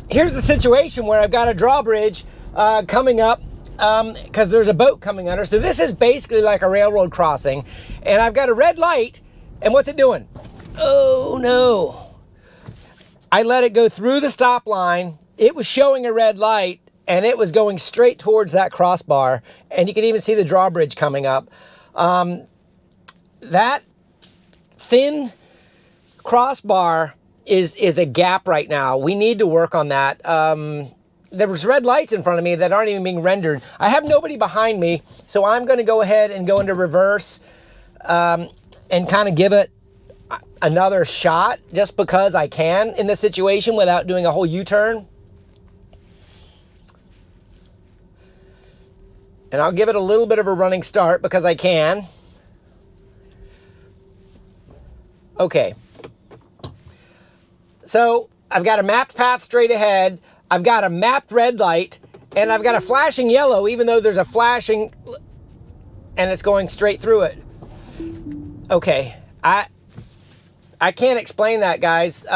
here's the situation where I've got a drawbridge coming up because there's a boat coming under. So this is basically like a railroad crossing, and I've got a red light, and what's it doing? Oh no. I let it go through the stop line. It was showing a red light, and it was going straight towards that crossbar, and you can even see the drawbridge coming up. That thin crossbar is a gap right now. We need to work on that. There was red lights in front of me that aren't even being rendered. I have nobody behind me, so I'm going to go ahead and go into reverse and kind of give it another shot just because I can in this situation without doing a whole U-turn. And I'll give it a little bit of a running start because I can. Okay. So I've got a mapped path straight ahead. I've got a mapped red light, and I've got a flashing yellow, even though there's a flashing, and it's going straight through it. Okay. I can't explain that, guys.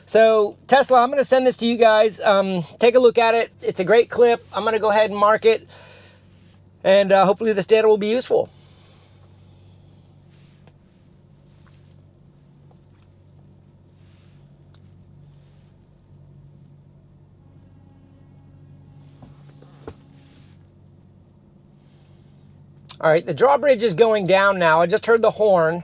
So Tesla, I'm going to send this to you guys. Take a look at it. It's a great clip. I'm going to go ahead and mark it. And hopefully this data will be useful. All right, the drawbridge is going down now. I just heard the horn.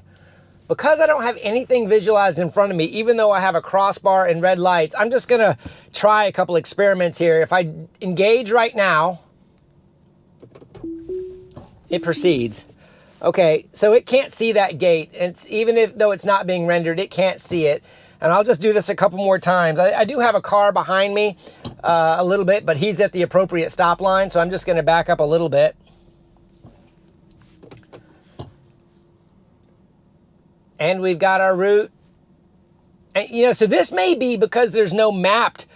Because I don't have anything visualized in front of me, even though I have a crossbar and red lights, I'm just going to try a couple experiments here. If I engage right now, it proceeds. Okay, so it can't see that gate. Even though it's not being rendered, it can't see it. And I'll just do this a couple more times. I do have a car behind me a little bit, but he's at the appropriate stop line, so I'm just going to back up a little bit. And we've got our route. And, you know, so this may be because there's no mapped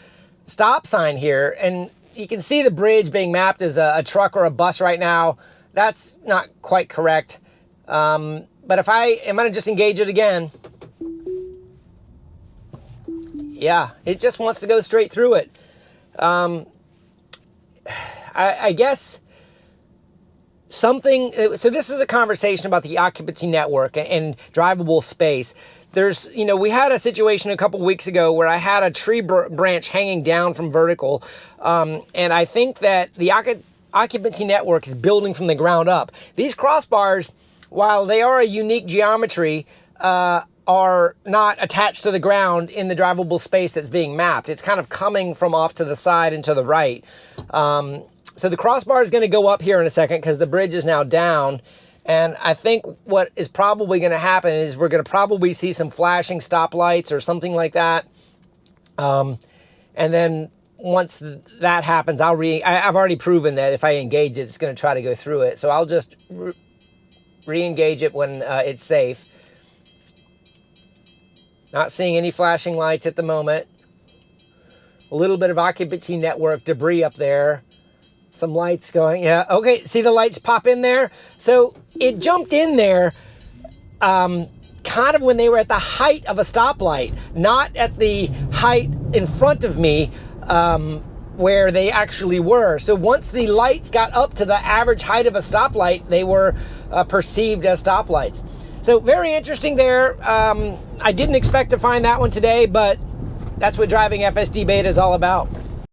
stop sign here. And you can see the bridge being mapped as a truck or a bus right now. That's not quite correct. But if I'm going to just engage it again. Yeah, it just wants to go straight through it. I guess so this is a conversation about the occupancy network and drivable space. We had a situation a couple weeks ago where I had a tree branch hanging down from vertical. And I think that the occupancy network is building from the ground up. These crossbars, while they are a unique geometry, are not attached to the ground in the drivable space that's being mapped. It's kind of coming from off to the side and to the right. So the crossbar is going to go up here in a second because the bridge is now down. And I think what is probably going to happen is we're going to probably see some flashing stoplights or something like that. And then once that happens, I've already proven that if I engage it, it's going to try to go through it. So I'll just re-engage it when it's safe. Not seeing any flashing lights at the moment. A little bit of occupancy network debris up there. Some lights going, yeah, okay, see the lights pop in there? So it jumped in there kind of when they were at the height of a stoplight, not at the height in front of me where they actually were. So once the lights got up to the average height of a stoplight, they were perceived as stoplights. So very interesting there. I didn't expect to find that one today, but that's what driving FSD Beta is all about.